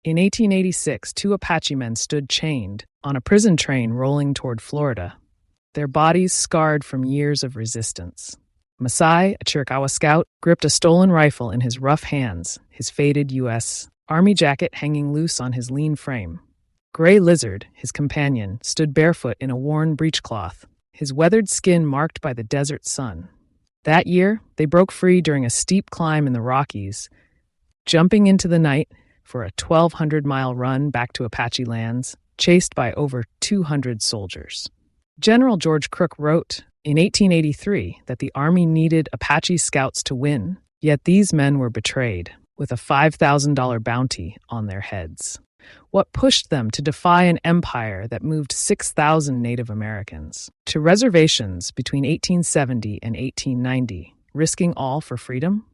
In 1886, two Apache men stood chained on a prison train rolling toward Florida, their bodies scarred from years of resistance. Masai, a Chiricahua scout, gripped a stolen rifle in his rough hands, his faded U.S. Army jacket hanging loose on his lean frame. Gray Lizard, his companion, stood barefoot in a worn breechcloth, his weathered skin marked by the desert sun. That year, they broke free during a steep climb in the Rockies, jumping into the night for a 1,200-mile run back to Apache lands, chased by over 200 soldiers. General George Crook wrote in 1883 that the Army needed Apache scouts to win, yet these men were betrayed, with a $5,000 bounty on their heads. What pushed them to defy an empire that moved 6,000 Native Americans to reservations between 1870 and 1890, risking all for freedom?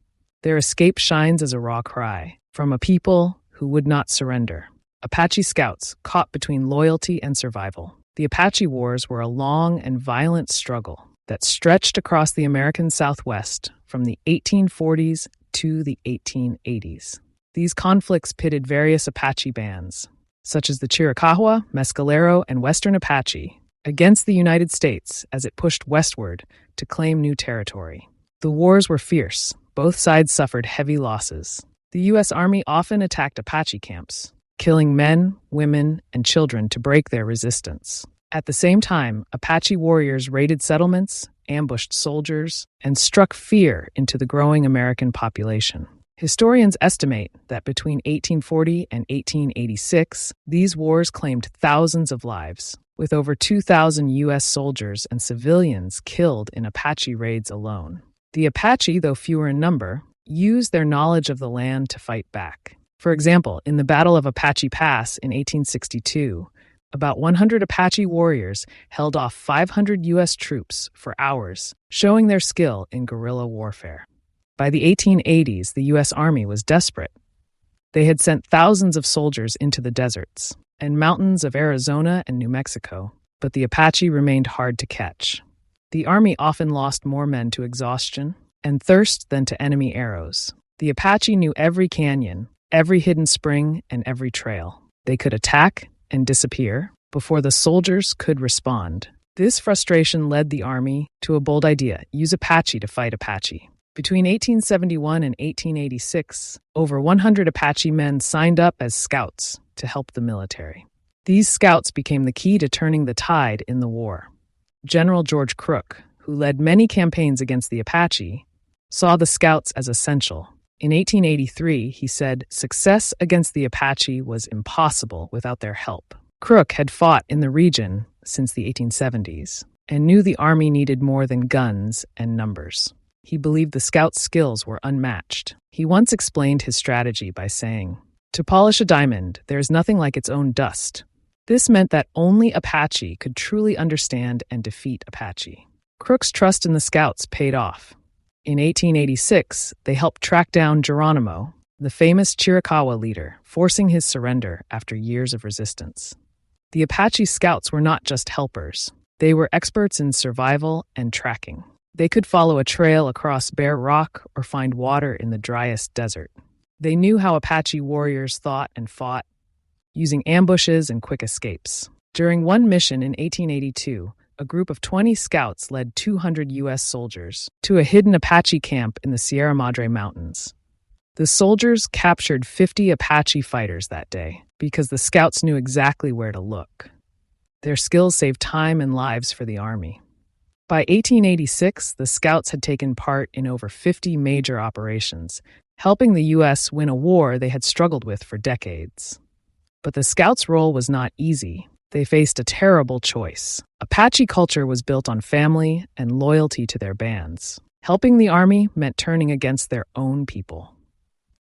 Their escape shines as a raw cry from a people who would not surrender. Apache scouts caught between loyalty and survival. The Apache Wars were a long and violent struggle that stretched across the American Southwest from the 1840s to the 1880s. These conflicts pitted various Apache bands, such as the Chiricahua, Mescalero, and Western Apache, against the United States as it pushed westward to claim new territory. The wars were fierce. Both sides suffered heavy losses. The U.S. Army often attacked Apache camps, killing men, women, and children to break their resistance. At the same time, Apache warriors raided settlements, ambushed soldiers, and struck fear into the growing American population. Historians estimate that between 1840 and 1886, these wars claimed thousands of lives, with over 2,000 U.S. soldiers and civilians killed in Apache raids alone. The Apache, though fewer in number, used their knowledge of the land to fight back. For example, in the Battle of Apache Pass in 1862, about 100 Apache warriors held off 500 U.S. troops for hours, showing their skill in guerrilla warfare. By the 1880s, the U.S. Army was desperate. They had sent thousands of soldiers into the deserts and mountains of Arizona and New Mexico, but the Apache remained hard to catch. The Army often lost more men to exhaustion and thirst than to enemy arrows. The Apache knew every canyon, every hidden spring, and every trail. They could attack and disappear before the soldiers could respond. This frustration led the Army to a bold idea: use Apache to fight Apache. Between 1871 and 1886, over 100 Apache men signed up as scouts to help the military. These scouts became the key to turning the tide in the war. General George Crook, who led many campaigns against the Apache, saw the scouts as essential. In 1883, he said, "Success against the Apache was impossible without their help." Crook had fought in the region since the 1870s and knew the Army needed more than guns and numbers. He believed the scouts' skills were unmatched. He once explained his strategy by saying, "To polish a diamond, there is nothing like its own dust." This meant that only Apache could truly understand and defeat Apache. Crook's trust in the scouts paid off. In 1886, they helped track down Geronimo, the famous Chiricahua leader, forcing his surrender after years of resistance. The Apache scouts were not just helpers. They were experts in survival and tracking. They could follow a trail across bare rock or find water in the driest desert. They knew how Apache warriors thought and fought, using ambushes and quick escapes. During one mission in 1882, a group of 20 scouts led 200 U.S. soldiers to a hidden Apache camp in the Sierra Madre Mountains. The soldiers captured 50 Apache fighters that day because the scouts knew exactly where to look. Their skills saved time and lives for the Army. By 1886, the scouts had taken part in over 50 major operations, helping the U.S. win a war they had struggled with for decades. But the scouts' role was not easy. They faced a terrible choice. Apache culture was built on family and loyalty to their bands. Helping the Army meant turning against their own people.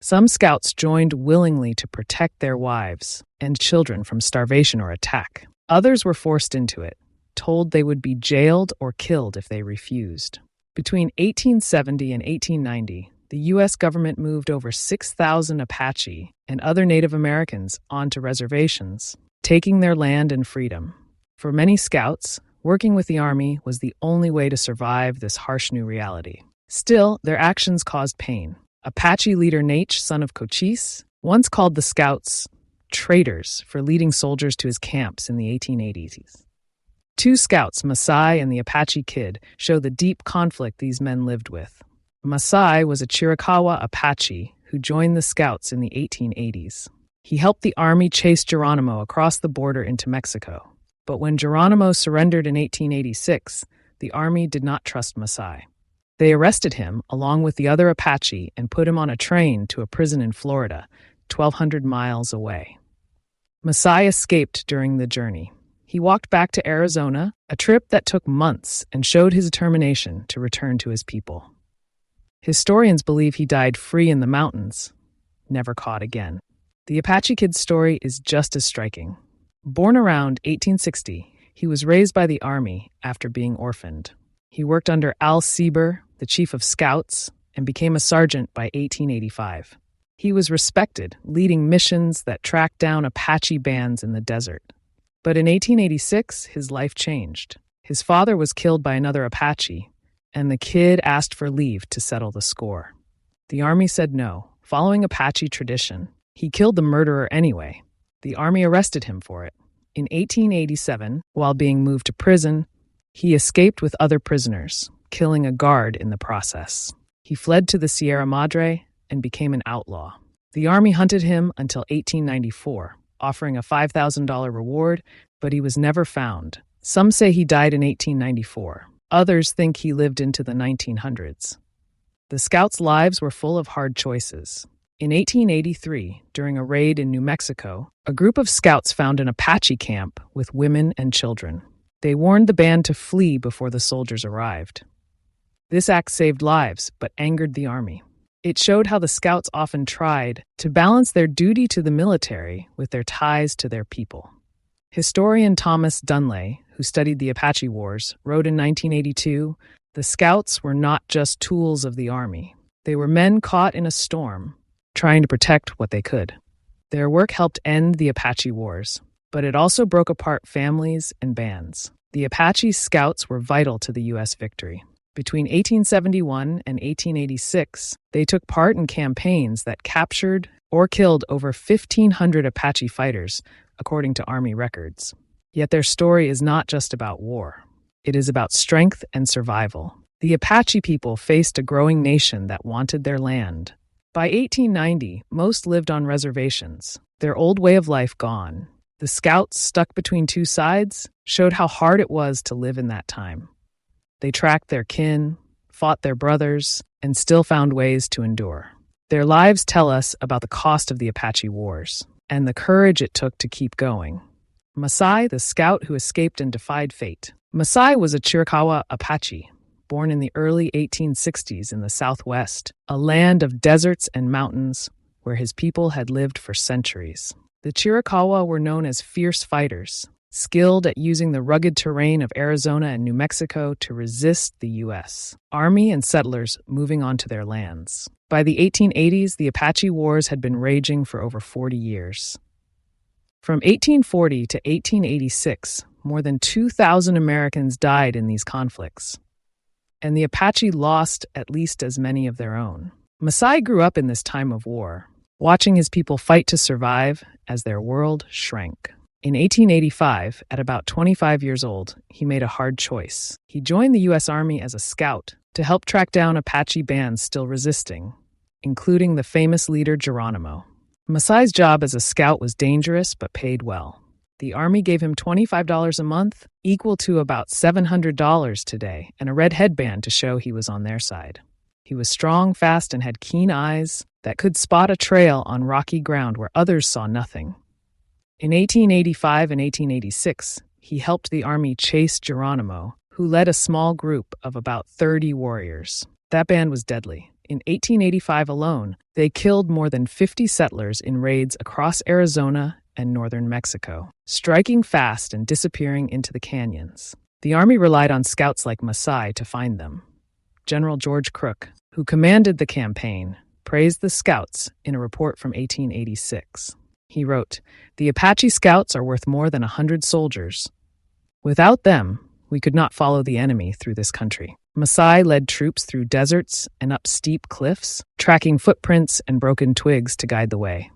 Some scouts joined willingly to protect their wives and children from starvation or attack. Others were forced into it, told they would be jailed or killed if they refused. Between 1870 and 1890, the U.S. government moved over 6,000 Apache and other Native Americans onto reservations, taking their land and freedom. For many scouts, working with the Army was the only way to survive this harsh new reality. Still, their actions caused pain. Apache leader Nate, son of Cochise, once called the scouts traitors for leading soldiers to his camps in the 1880s. Two scouts, Masai and the Apache Kid, show the deep conflict these men lived with. Masai was a Chiricahua Apache who joined the scouts in the 1880s. He helped the army chase Geronimo across the border into Mexico. But when Geronimo surrendered in 1886, the army did not trust Masai. They arrested him along with the other Apache and put him on a train to a prison in Florida, 1,200 miles away. Masai escaped during the journey. He walked back to Arizona, a trip that took months, and showed his determination to return to his people. Historians believe he died free in the mountains, never caught again. The Apache Kid's story is just as striking. Born around 1860, he was raised by the army after being orphaned. He worked under Al Sieber, the chief of scouts, and became a sergeant by 1885. He was respected, leading missions that tracked down Apache bands in the desert. But in 1886, his life changed. His father was killed by another Apache, and the kid asked for leave to settle the score. The army said no, following Apache tradition. He killed the murderer anyway. The army arrested him for it. In 1887, while being moved to prison, he escaped with other prisoners, killing a guard in the process. He fled to the Sierra Madre and became an outlaw. The army hunted him until 1894. Offering a $5,000 reward, but he was never found. Some say he died in 1894. Others think he lived into the 1900s. The scouts' lives were full of hard choices. In 1883, during a raid in New Mexico, a group of scouts found an Apache camp with women and children. They warned the band to flee before the soldiers arrived. This act saved lives, but angered the army. It showed how the scouts often tried to balance their duty to the military with their ties to their people. Historian Thomas Dunlay, who studied the Apache Wars, wrote in 1982, "The scouts were not just tools of the army. They were men caught in a storm, trying to protect what they could." Their work helped end the Apache Wars, but it also broke apart families and bands. The Apache scouts were vital to the U.S. victory. Between 1871 and 1886, they took part in campaigns that captured or killed over 1,500 Apache fighters, according to Army records. Yet their story is not just about war. It is about strength and survival. The Apache people faced a growing nation that wanted their land. By 1890, most lived on reservations, their old way of life gone. The scouts, stuck between two sides, showed how hard it was to live in that time. They tracked their kin, fought their brothers, and still found ways to endure. Their lives tell us about the cost of the Apache Wars and the courage it took to keep going. Masai, the scout who escaped and defied fate. Masai was a Chiricahua Apache, born in the early 1860s in the Southwest, a land of deserts and mountains where his people had lived for centuries. The Chiricahua were known as fierce fighters, skilled at using the rugged terrain of Arizona and New Mexico to resist the U.S. Army and settlers moving onto their lands. By the 1880s, the Apache Wars had been raging for over 40 years. From 1840 to 1886, more than 2,000 Americans died in these conflicts, and the Apache lost at least as many of their own. Masai grew up in this time of war, watching his people fight to survive as their world shrank. In 1885, at about 25 years old, he made a hard choice. He joined the U.S. Army as a scout to help track down Apache bands still resisting, including the famous leader Geronimo. Masai's job as a scout was dangerous but paid well. The Army gave him $25 a month, equal to about $700 today, and a red headband to show he was on their side. He was strong, fast, and had keen eyes that could spot a trail on rocky ground where others saw nothing. In 1885 and 1886, he helped the army chase Geronimo, who led a small group of about 30 warriors. That band was deadly. In 1885 alone, they killed more than 50 settlers in raids across Arizona and northern Mexico, striking fast and disappearing into the canyons. The army relied on scouts like Masai to find them. General George Crook, who commanded the campaign, praised the scouts in a report from 1886. He wrote, "The Apache scouts are worth more than 100 soldiers. Without them, we could not follow the enemy through this country." Masai led troops through deserts and up steep cliffs, tracking footprints and broken twigs to guide the way.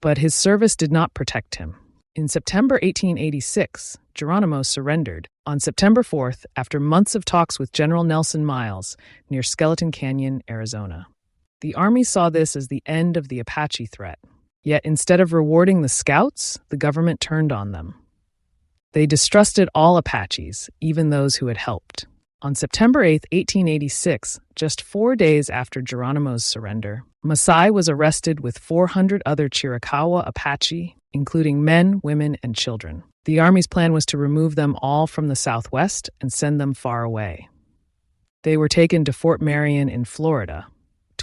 But his service did not protect him. In September 1886, Geronimo surrendered on September 4th after months of talks with General Nelson Miles near Skeleton Canyon, Arizona. The Army saw this as the end of the Apache threat. Yet instead of rewarding the scouts, the government turned on them. They distrusted all Apaches, even those who had helped. On September 8, 1886, just 4 days after Geronimo's surrender, Masai was arrested with 400 other Chiricahua Apache, including men, women, and children. The Army's plan was to remove them all from the Southwest and send them far away. They were taken to Fort Marion in Florida,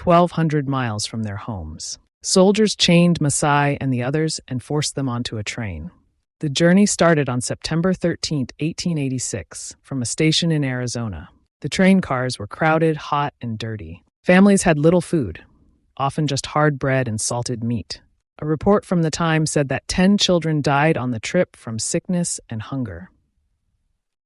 1,200 miles from their homes. Soldiers chained Masai and the others and forced them onto a train. The journey started on September 13, 1886, from a station in Arizona. The train cars were crowded, hot, and dirty. Families had little food, often just hard bread and salted meat. A report from the time said that 10 children died on the trip from sickness and hunger.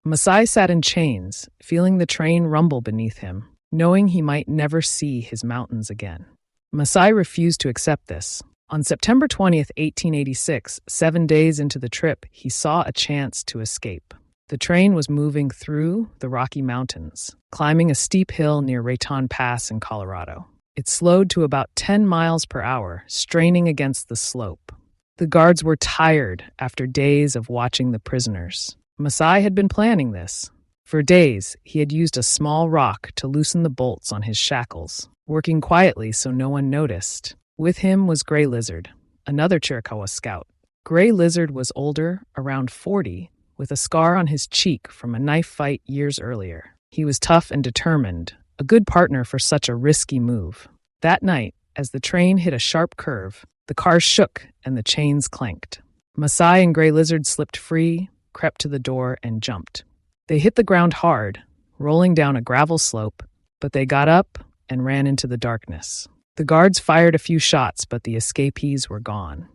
Masai sat in chains, feeling the train rumble beneath him, knowing he might never see his mountains again. Masai refused to accept this. On September 20th, 1886, 7 days into the trip, he saw a chance to escape. The train was moving through the Rocky Mountains, climbing a steep hill near Raton Pass in Colorado. It slowed to about 10 miles per hour, straining against the slope. The guards were tired after days of watching the prisoners. Masai had been planning this. For days, he had used a small rock to loosen the bolts on his shackles, working quietly so no one noticed. With him was Gray Lizard, another Chiricahua scout. Gray Lizard was older, around 40, with a scar on his cheek from a knife fight years earlier. He was tough and determined, a good partner for such a risky move. That night, as the train hit a sharp curve, the cars shook and the chains clanked. Masai and Gray Lizard slipped free, crept to the door, and jumped. They hit the ground hard, rolling down a gravel slope, but they got up and ran into the darkness. The guards fired a few shots, but the escapees were gone.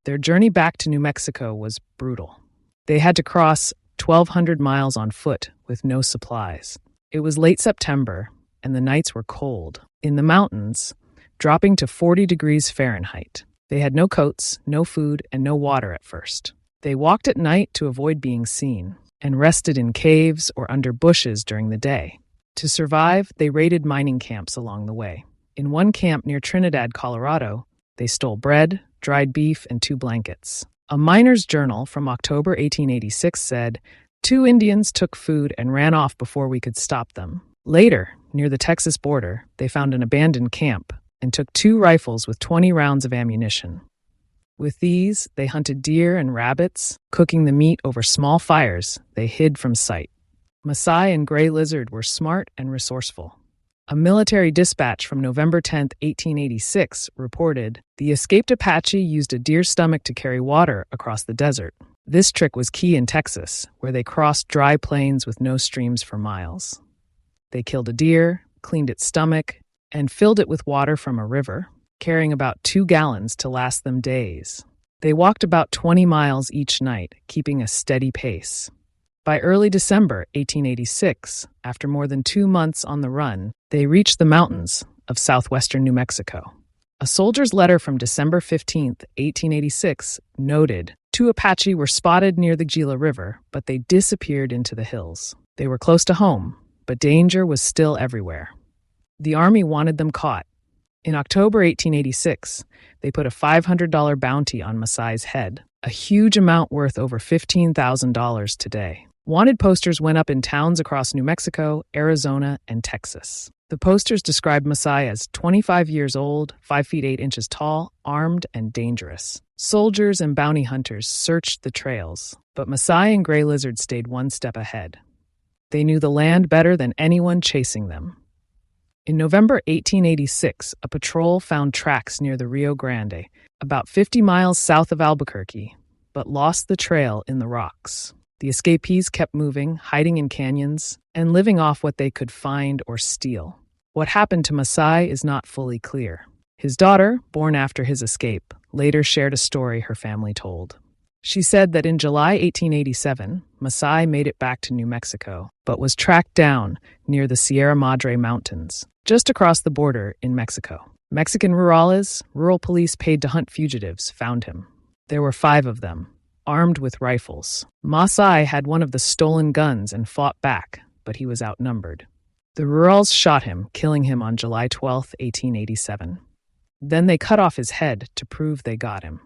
Their journey back to New Mexico was brutal. They had to cross 1,200 miles on foot with no supplies. It was late September, and the nights were cold. In the mountains, dropping to 40 degrees Fahrenheit. They had no coats, no food, and no water at first. They walked at night to avoid being seen, and rested in caves or under bushes during the day. To survive, they raided mining camps along the way. In one camp near Trinidad, Colorado, they stole bread, dried beef, and 2 blankets. A miner's journal from October 1886 said, 2 Indians took food and ran off before we could stop them. Later, near the Texas border, they found an abandoned camp and took 2 rifles with 20 rounds of ammunition. With these, they hunted deer and rabbits, cooking the meat over small fires they hid from sight. Masai and Gray Lizard were smart and resourceful. A military dispatch from November 10, 1886, reported, the escaped Apache used a deer's stomach to carry water across the desert. This trick was key in Texas, where they crossed dry plains with no streams for miles. They killed a deer, cleaned its stomach, and filled it with water from a river, carrying about 2 gallons to last them days. They walked about 20 miles each night, keeping a steady pace. By early December 1886, after more than 2 months on the run, they reached the mountains of southwestern New Mexico. A soldier's letter from December 15, 1886, noted 2 Apache were spotted near the Gila River, but they disappeared into the hills. They were close to home, but danger was still everywhere. The Army wanted them caught. In October 1886, they put a $500 bounty on Masai's head, a huge amount worth over $15,000 today. Wanted posters went up in towns across New Mexico, Arizona, and Texas. The posters described Masai as 25 years old, 5 feet 8 inches tall, armed, and dangerous. Soldiers and bounty hunters searched the trails, but Masai and Gray Lizard stayed 1 step ahead. They knew the land better than anyone chasing them. In November 1886, a patrol found tracks near the Rio Grande, about 50 miles south of Albuquerque, but lost the trail in the rocks. The escapees kept moving, hiding in canyons, and living off what they could find or steal. What happened to Masai is not fully clear. His daughter, born after his escape, later shared a story her family told. She said that in July 1887, Masai made it back to New Mexico, but was tracked down near the Sierra Madre Mountains, just across the border in Mexico. Mexican rurales, rural police paid to hunt fugitives, found him. There were 5 of them, armed with rifles. Masai had one of the stolen guns and fought back, but he was outnumbered. The rurals shot him, killing him on July 12, 1887. Then they cut off his head to prove they got him.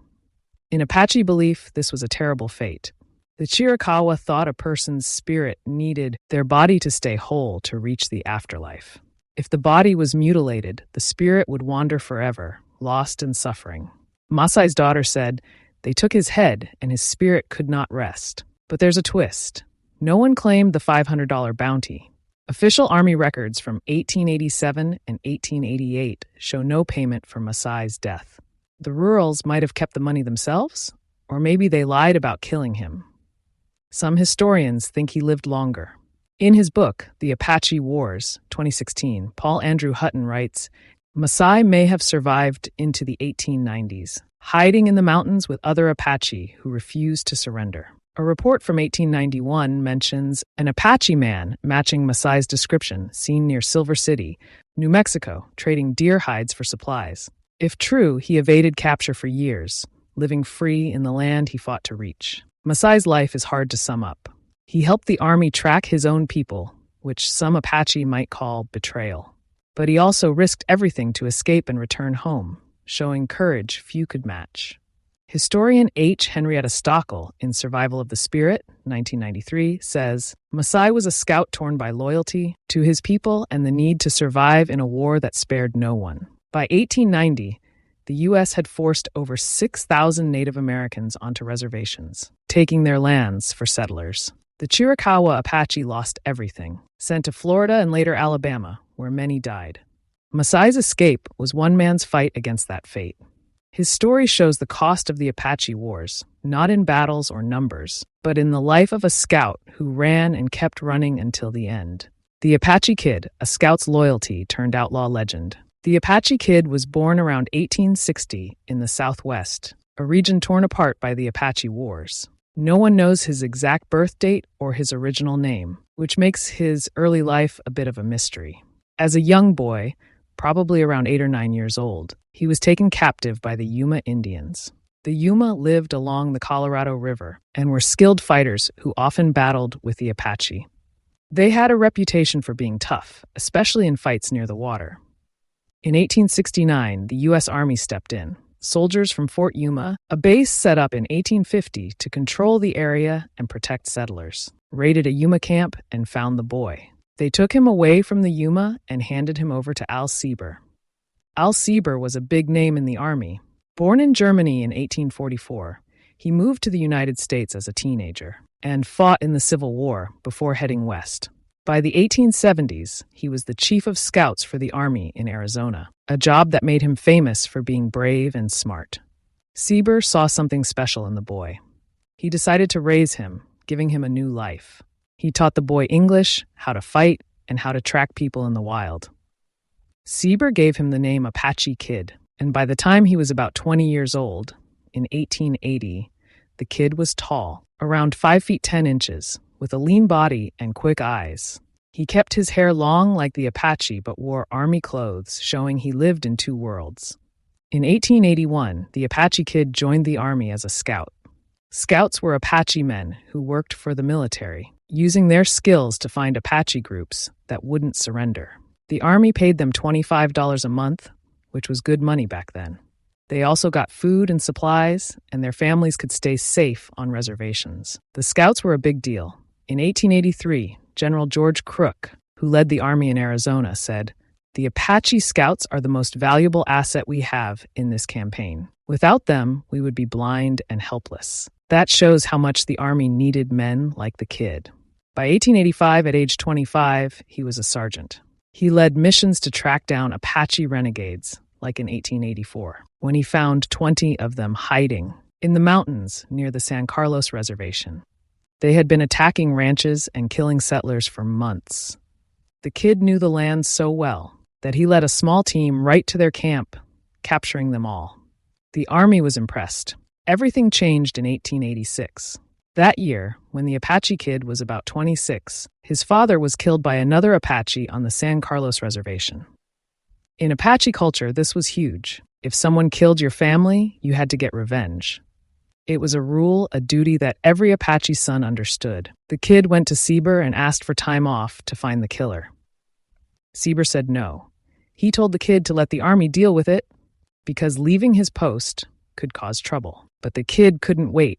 In Apache belief, this was a terrible fate. The Chiricahua thought a person's spirit needed their body to stay whole to reach the afterlife. If the body was mutilated, the spirit would wander forever, lost and suffering. Masai's daughter said, "They took his head and his spirit could not rest." But there's a twist. No one claimed the $500 bounty. Official Army records from 1887 and 1888 show no payment for Masai's death. The rurals might have kept the money themselves, or maybe they lied about killing him. Some historians think he lived longer. In his book, The Apache Wars, 2016, Paul Andrew Hutton writes, Masai may have survived into the 1890s, hiding in the mountains with other Apache who refused to surrender. A report from 1891 mentions an Apache man matching Masai's description seen near Silver City, New Mexico, trading deer hides for supplies. If true, he evaded capture for years, living free in the land he fought to reach. Masai's life is hard to sum up. He helped the army track his own people, which some Apache might call betrayal. But he also risked everything to escape and return home, showing courage few could match. Historian H. Henrietta Stockel, in Survival of the Spirit, 1993, says, Masai was a scout torn by loyalty to his people and the need to survive in a war that spared no one. By 1890, the U.S. had forced over 6,000 Native Americans onto reservations, taking their lands for settlers. The Chiricahua Apache lost everything, sent to Florida and later Alabama, where many died. Masai's escape was one man's fight against that fate. His story shows the cost of the Apache Wars, not in battles or numbers, but in the life of a scout who ran and kept running until the end. The Apache Kid, a scout's loyalty turned outlaw legend. The Apache Kid was born around 1860 in the Southwest, a region torn apart by the Apache Wars. No one knows his exact birth date or his original name, which makes his early life a bit of a mystery. As a young boy, probably around 8 or 9 years old, he was taken captive by the Yuma Indians. The Yuma lived along the Colorado River and were skilled fighters who often battled with the Apache. They had a reputation for being tough, especially in fights near the water. In 1869, the U.S. Army stepped in. Soldiers from Fort Yuma, a base set up in 1850 to control the area and protect settlers, raided a Yuma camp and found the boy. They took him away from the Yuma and handed him over to Al Sieber. Al Sieber was a big name in the Army. Born in Germany in 1844, he moved to the United States as a teenager and fought in the Civil War before heading west. By the 1870s, he was the chief of scouts for the Army in Arizona, a job that made him famous for being brave and smart. Sieber saw something special in the boy. He decided to raise him, giving him a new life. He taught the boy English, how to fight, and how to track people in the wild. Sieber gave him the name Apache Kid, and by the time he was about 20 years old, in 1880, the kid was tall, around 5 feet 10 inches, with a lean body and quick eyes. He kept his hair long like the Apache but wore army clothes, showing he lived in 2 worlds. In 1881, the Apache Kid joined the Army as a scout. Scouts were Apache men who worked for the military, using their skills to find Apache groups that wouldn't surrender. The Army paid them $25 a month, which was good money back then. They also got food and supplies, and their families could stay safe on reservations. The Scouts were a big deal. In 1883, General George Crook, who led the Army in Arizona, said, "The Apache Scouts are the most valuable asset we have in this campaign. Without them, we would be blind and helpless." That shows how much the Army needed men like the kid. By 1885, at age 25, he was a sergeant. He led missions to track down Apache renegades, like in 1884, when he found 20 of them hiding in the mountains near the San Carlos Reservation. They had been attacking ranches and killing settlers for months. The kid knew the land so well that he led a small team right to their camp, capturing them all. The Army was impressed. Everything changed in 1886. That year, when the Apache Kid was about 26, his father was killed by another Apache on the San Carlos Reservation. In Apache culture, this was huge. If someone killed your family, you had to get revenge. It was a rule, a duty that every Apache son understood. The kid went to Sieber and asked for time off to find the killer. Sieber said no. He told the kid to let the army deal with it because leaving his post could cause trouble. But the kid couldn't wait.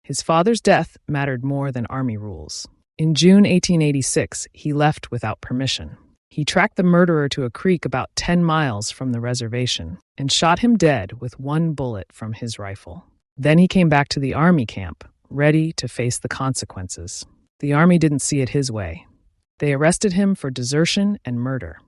His father's death mattered more than army rules. In June 1886, he left without permission. He tracked the murderer to a creek about 10 miles from the reservation and shot him dead with one bullet from his rifle. Then he came back to the army camp, ready to face the consequences. The army didn't see it his way. They arrested him for desertion and murder.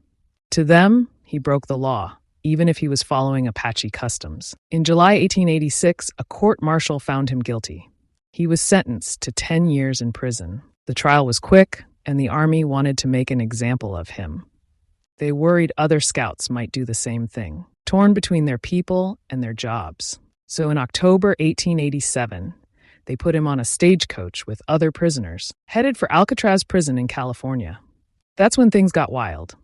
To them, he broke the law, even if he was following Apache customs. In July 1886, a court-martial found him guilty. He was sentenced to 10 years in prison. The trial was quick, and the army wanted to make an example of him. They worried other scouts might do the same thing, torn between their people and their jobs. So in October 1887, they put him on a stagecoach with other prisoners, headed for Alcatraz prison in California. That's when things got wild.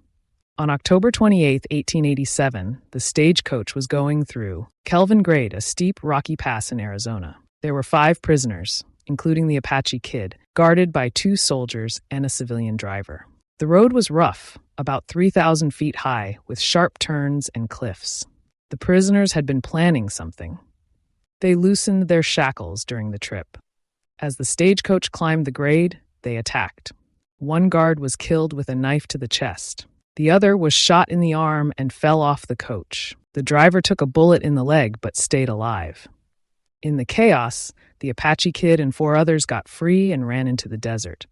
On October 28, 1887, the stagecoach was going through Kelvin Grade, a steep, rocky pass in Arizona. There were 5 prisoners, including the Apache Kid, guarded by 2 soldiers and a civilian driver. The road was rough, about 3,000 feet high, with sharp turns and cliffs. The prisoners had been planning something. They loosened their shackles during the trip. As the stagecoach climbed the grade, they attacked. One guard was killed with a knife to the chest. The other was shot in the arm and fell off the coach. The driver took a bullet in the leg but stayed alive. In the chaos, the Apache Kid and 4 others got free and ran into the desert.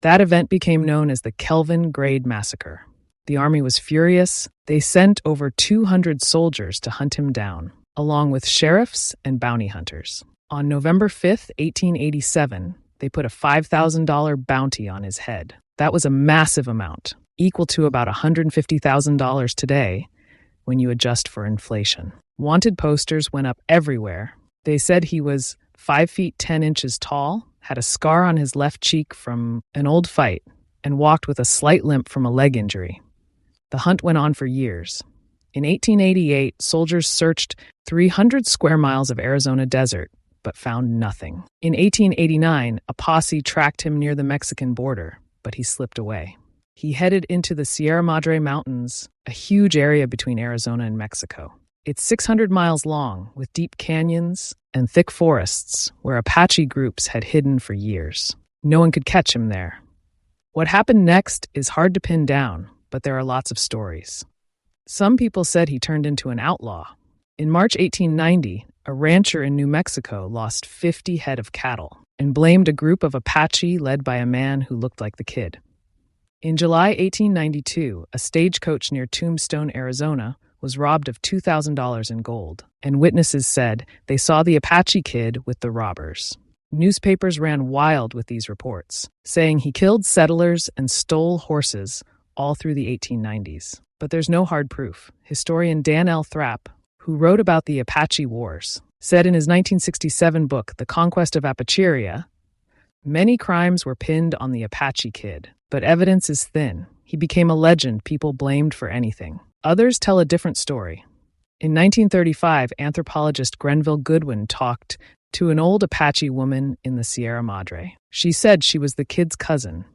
That event became known as the Kelvin Grade Massacre. The army was furious. They sent over 200 soldiers to hunt him down, along with sheriffs and bounty hunters. On November 5, 1887, they put a $5,000 bounty on his head. That was a massive amount, equal to about $150,000 today when you adjust for inflation. Wanted posters went up everywhere. They said he was 5 feet 10 inches tall, had a scar on his left cheek from an old fight, and walked with a slight limp from a leg injury. The hunt went on for years. In 1888, soldiers searched 300 square miles of Arizona desert, but found nothing. In 1889, a posse tracked him near the Mexican border, but he slipped away. He headed into the Sierra Madre Mountains, a huge area between Arizona and Mexico. It's 600 miles long, with deep canyons and thick forests where Apache groups had hidden for years. No one could catch him there. What happened next is hard to pin down, but there are lots of stories. Some people said he turned into an outlaw. In March 1890, a rancher in New Mexico lost 50 head of cattle and blamed a group of Apache led by a man who looked like the Kid. In July 1892, a stagecoach near Tombstone, Arizona, was robbed of $2,000 in gold, and witnesses said they saw the Apache Kid with the robbers. Newspapers ran wild with these reports, saying he killed settlers and stole horses all through the 1890s. But there's no hard proof. Historian Dan L. Thrapp, who wrote about the Apache Wars, said in his 1967 book, The Conquest of Apacheria, many crimes were pinned on the Apache Kid, but evidence is thin. He became a legend people blamed for anything. Others tell a different story. In 1935, anthropologist Grenville Goodwin talked to an old Apache woman in the Sierra Madre. She said she was the Kid's cousin.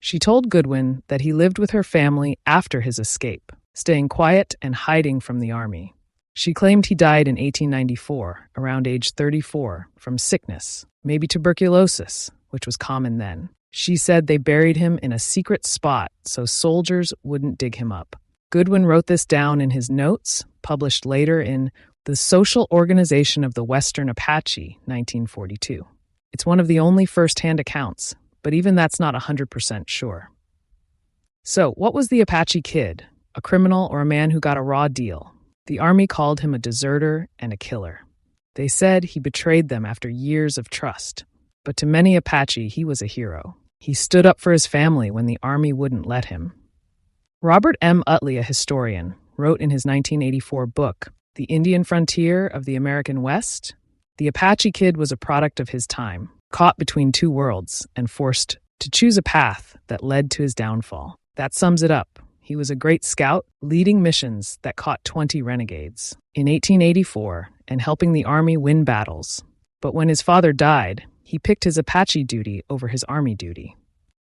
She told Goodwin that he lived with her family after his escape, staying quiet and hiding from the army. She claimed he died in 1894, around age 34, from sickness, maybe tuberculosis, which was common then. She said they buried him in a secret spot so soldiers wouldn't dig him up. Goodwin wrote this down in his notes, published later in The Social Organization of the Western Apache, 1942. It's one of the only first-hand accounts, but even that's not 100% sure. So, what was the Apache Kid? A criminal or a man who got a raw deal? The army called him a deserter and a killer. They said he betrayed them after years of trust. But to many Apache, he was a hero. He stood up for his family when the army wouldn't let him. Robert M. Utley, a historian, wrote in his 1984 book, The Indian Frontier of the American West, the Apache Kid was a product of his time, caught between two worlds and forced to choose a path that led to his downfall. That sums it up. He was a great scout, leading missions that caught 20 renegades in 1884 and helping the Army win battles. But when his father died, he picked his Apache duty over his Army duty.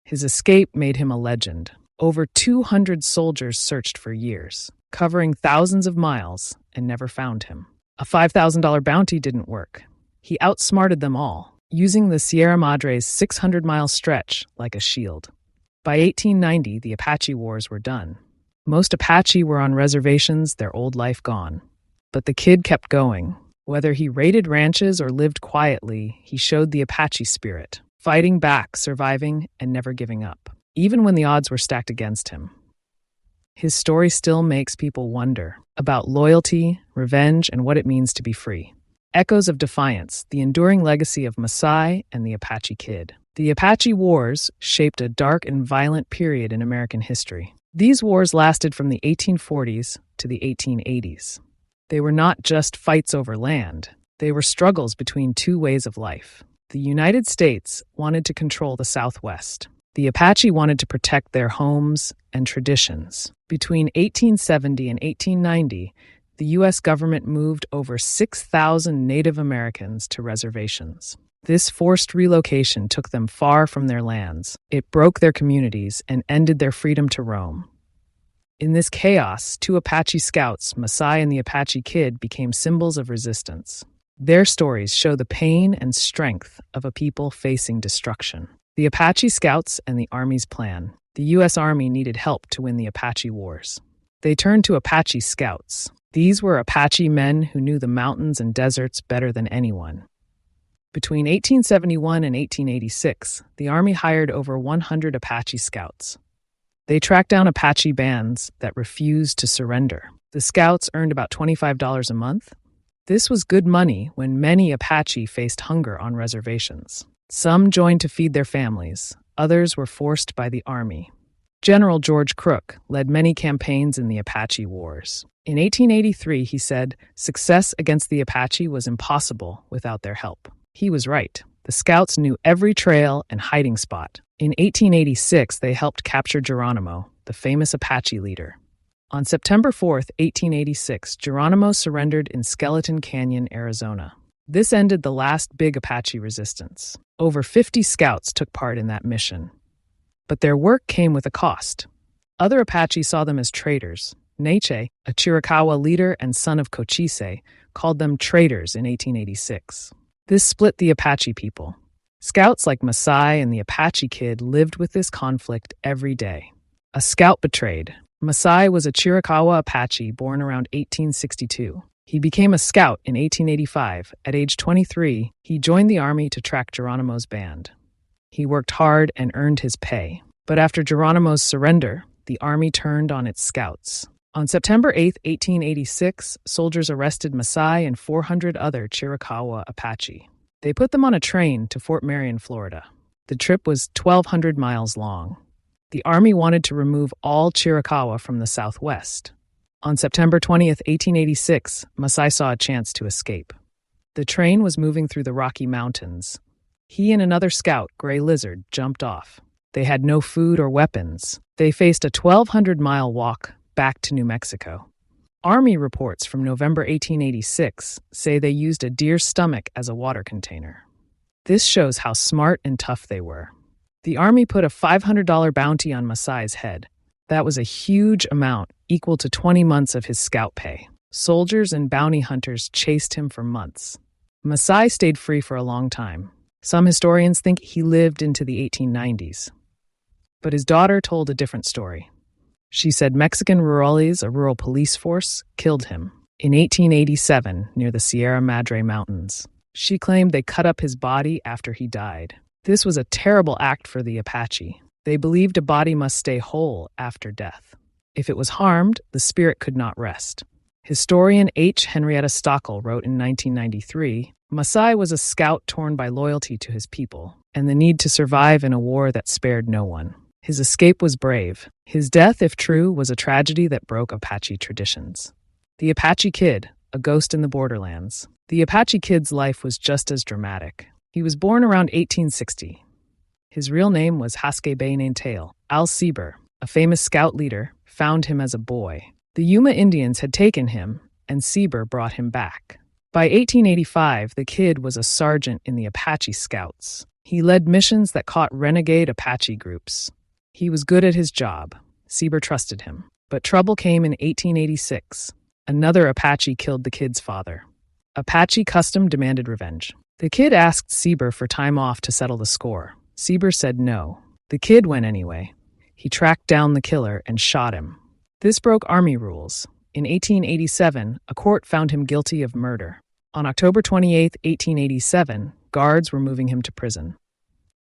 His escape made him a legend. Over 200 soldiers searched for years, covering thousands of miles, and never found him. A $5,000 bounty didn't work. He outsmarted them all, using the Sierra Madre's 600-mile stretch like a shield. By 1890, the Apache Wars were done. Most Apache were on reservations, their old life gone. But the kid kept going. Whether he raided ranches or lived quietly, he showed the Apache spirit, fighting back, surviving, and never giving up, even when the odds were stacked against him. His story still makes people wonder about loyalty, revenge, and what it means to be free. Echoes of Defiance, the enduring legacy of Masai and the Apache Kid. The Apache Wars shaped a dark and violent period in American history. These wars lasted from the 1840s to the 1880s. They were not just fights over land. They were struggles between two ways of life. The United States wanted to control the Southwest. The Apache wanted to protect their homes and traditions. Between 1870 and 1890, the U.S. government moved over 6,000 Native Americans to reservations. This forced relocation took them far from their lands. It broke their communities and ended their freedom to roam. In this chaos, two Apache scouts, Masai and the Apache Kid, became symbols of resistance. Their stories show the pain and strength of a people facing destruction. The Apache Scouts and the Army's plan. The U.S. Army needed help to win the Apache Wars. They turned to Apache Scouts. These were Apache men who knew the mountains and deserts better than anyone. Between 1871 and 1886, the Army hired over 100 Apache Scouts. They tracked down Apache bands that refused to surrender. The Scouts earned about $25 a month. This was good money when many Apache faced hunger on reservations. Some joined to feed their families. Others were forced by the Army. General George Crook led many campaigns in the Apache Wars. In 1883, he said, success against the Apache was impossible without their help. He was right. The Scouts knew every trail and hiding spot. In 1886, they helped capture Geronimo, the famous Apache leader. On September 4, 1886, Geronimo surrendered in Skeleton Canyon, Arizona. This ended the last big Apache resistance. Over 50 scouts took part in that mission. But their work came with a cost. Other Apache saw them as traitors. Neche, a Chiricahua leader and son of Cochise, called them traitors in 1886. This split the Apache people. Scouts like Masai and the Apache Kid lived with this conflict every day. A scout betrayed. Masai was a Chiricahua Apache born around 1862. He became a scout in 1885. At age 23, he joined the Army to track Geronimo's band. He worked hard and earned his pay. But after Geronimo's surrender, the Army turned on its scouts. On September 8, 1886, soldiers arrested Masai and 400 other Chiricahua Apache. They put them on a train to Fort Marion, Florida. The trip was 1,200 miles long. The Army wanted to remove all Chiricahua from the Southwest. On September 20, 1886, Masai saw a chance to escape. The train was moving through the Rocky Mountains. He and another scout, Gray Lizard, jumped off. They had no food or weapons. They faced a 1,200-mile walk back to New Mexico. Army reports from November 1886 say they used a deer's stomach as a water container. This shows how smart and tough they were. The Army put a $500 bounty on Masai's head. That was a huge amount, equal to 20 months of his scout pay. Soldiers and bounty hunters chased him for months. Masai stayed free for a long time. Some historians think he lived into the 1890s. But his daughter told a different story. She said Mexican rurales, a rural police force, killed him in 1887 near the Sierra Madre Mountains. She claimed they cut up his body after he died. This was a terrible act for the Apache. They believed a body must stay whole after death. If it was harmed, the spirit could not rest. Historian H. Henrietta Stockel wrote in 1993, Masai was a scout torn by loyalty to his people and the need to survive in a war that spared no one. His escape was brave. His death, if true, was a tragedy that broke Apache traditions. The Apache Kid, a ghost in the borderlands. The Apache Kid's life was just as dramatic. He was born around 1860. His real name was Haske Bainentail, Al Sieber, a famous scout leader, found him as a boy. The Yuma Indians had taken him, and Sieber brought him back. By 1885, the kid was a sergeant in the Apache Scouts. He led missions that caught renegade Apache groups. He was good at his job. Sieber trusted him. But trouble came in 1886. Another Apache killed the kid's father. Apache custom demanded revenge. The kid asked Sieber for time off to settle the score. Sieber said no. The kid went anyway. He tracked down the killer and shot him. This broke Army rules. In 1887, a court found him guilty of murder. On October 28, 1887, guards were moving him to prison.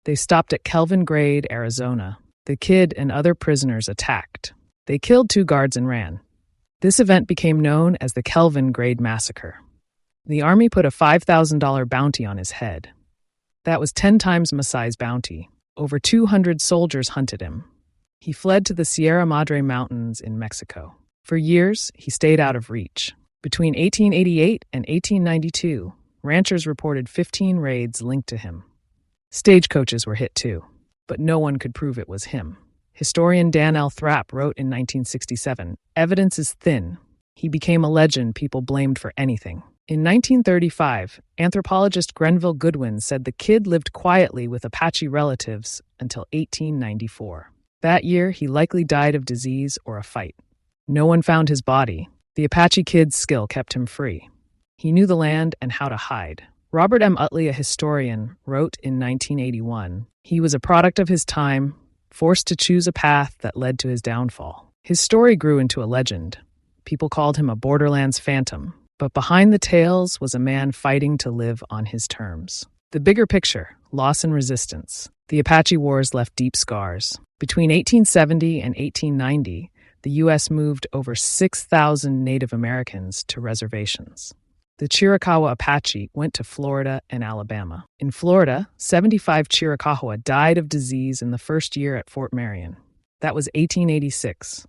They stopped at Kelvin Grade, Arizona. The kid and other prisoners attacked. They killed 2 guards and ran. This event became known as the Kelvin Grade Massacre. The Army put a $5,000 bounty on his head. That was 10 times Masai's bounty. Over 200 soldiers hunted him. He fled to the Sierra Madre Mountains in Mexico. For years, he stayed out of reach. Between 1888 and 1892, ranchers reported 15 raids linked to him. Stagecoaches were hit too, but no one could prove it was him. Historian Dan L. Thrapp wrote in 1967, "Evidence is thin. He became a legend people blamed for anything." In 1935, anthropologist Grenville Goodwin said the kid lived quietly with Apache relatives until 1894. That year, he likely died of disease or a fight. No one found his body. The Apache Kid's skill kept him free. He knew the land and how to hide. Robert M. Utley, a historian, wrote in 1981, "He was a product of his time, forced to choose a path that led to his downfall." His story grew into a legend. People called him a borderlands phantom. But behind the tales was a man fighting to live on his terms. The bigger picture, loss and resistance. The Apache Wars left deep scars. Between 1870 and 1890, the U.S. moved over 6,000 Native Americans to reservations. The Chiricahua Apache went to Florida and Alabama. In Florida, 75 Chiricahua died of disease in the first year at Fort Marion. That was 1886.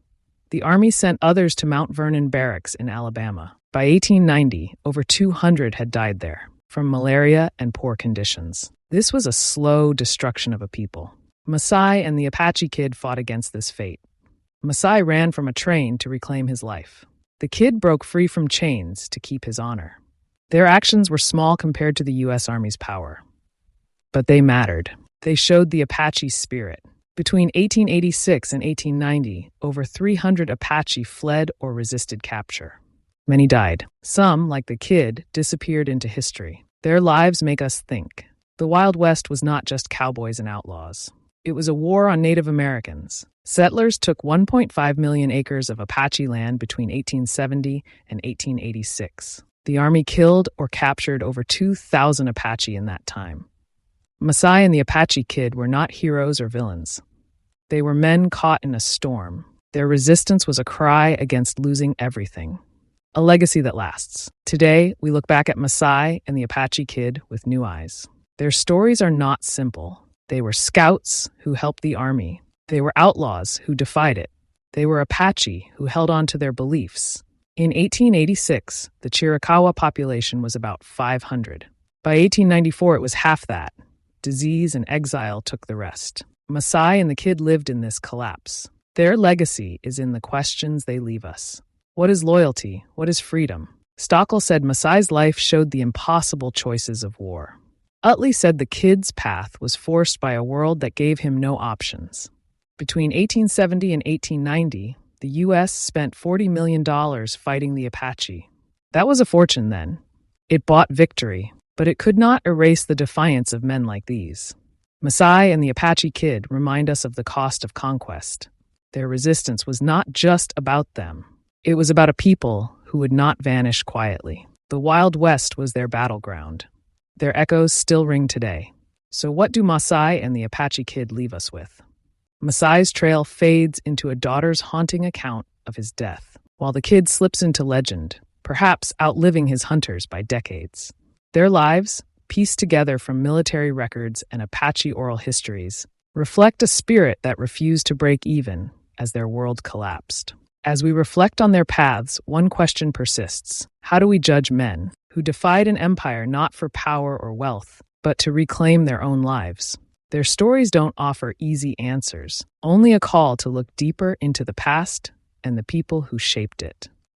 The Army sent others to Mount Vernon Barracks in Alabama. By 1890, over 200 had died there, from malaria and poor conditions. This was a slow destruction of a people. Masai and the Apache Kid fought against this fate. Masai ran from a train to reclaim his life. The kid broke free from chains to keep his honor. Their actions were small compared to the U.S. Army's power. But they mattered. They showed the Apache spirit. Between 1886 and 1890, over 300 Apache fled or resisted capture. Many died. Some, like the kid, disappeared into history. Their lives make us think. The Wild West was not just cowboys and outlaws. It was a war on Native Americans. Settlers took 1.5 million acres of Apache land between 1870 and 1886. The Army killed or captured over 2,000 Apache in that time. Masai and the Apache Kid were not heroes or villains. They were men caught in a storm. Their resistance was a cry against losing everything. A legacy that lasts. Today, we look back at Masai and the Apache Kid with new eyes. Their stories are not simple. They were scouts who helped the Army. They were outlaws who defied it. They were Apache who held on to their beliefs. In 1886, the Chiricahua population was about 500. By 1894, it was half that. Disease and exile took the rest. Masai and the kid lived in this collapse. Their legacy is in the questions they leave us. What is loyalty? What is freedom? Stockel said Masai's life showed the impossible choices of war. Utley said the kid's path was forced by a world that gave him no options. Between 1870 and 1890, the U.S. spent $40 million fighting the Apache. That was a fortune then. It bought victory, but it could not erase the defiance of men like these. Masai and the Apache Kid remind us of the cost of conquest. Their resistance was not just about them. It was about a people who would not vanish quietly. The Wild West was their battleground. Their echoes still ring today. So what do Masai and the Apache Kid leave us with? Masai's trail fades into a daughter's haunting account of his death, while the kid slips into legend, perhaps outliving his hunters by decades. Their lives, pieced together from military records and Apache oral histories, reflect a spirit that refused to break even as their world collapsed. As we reflect on their paths, one question persists. How do we judge men who defied an empire not for power or wealth, but to reclaim their own lives? Their stories don't offer easy answers, only a call to look deeper into the past and the people who shaped it.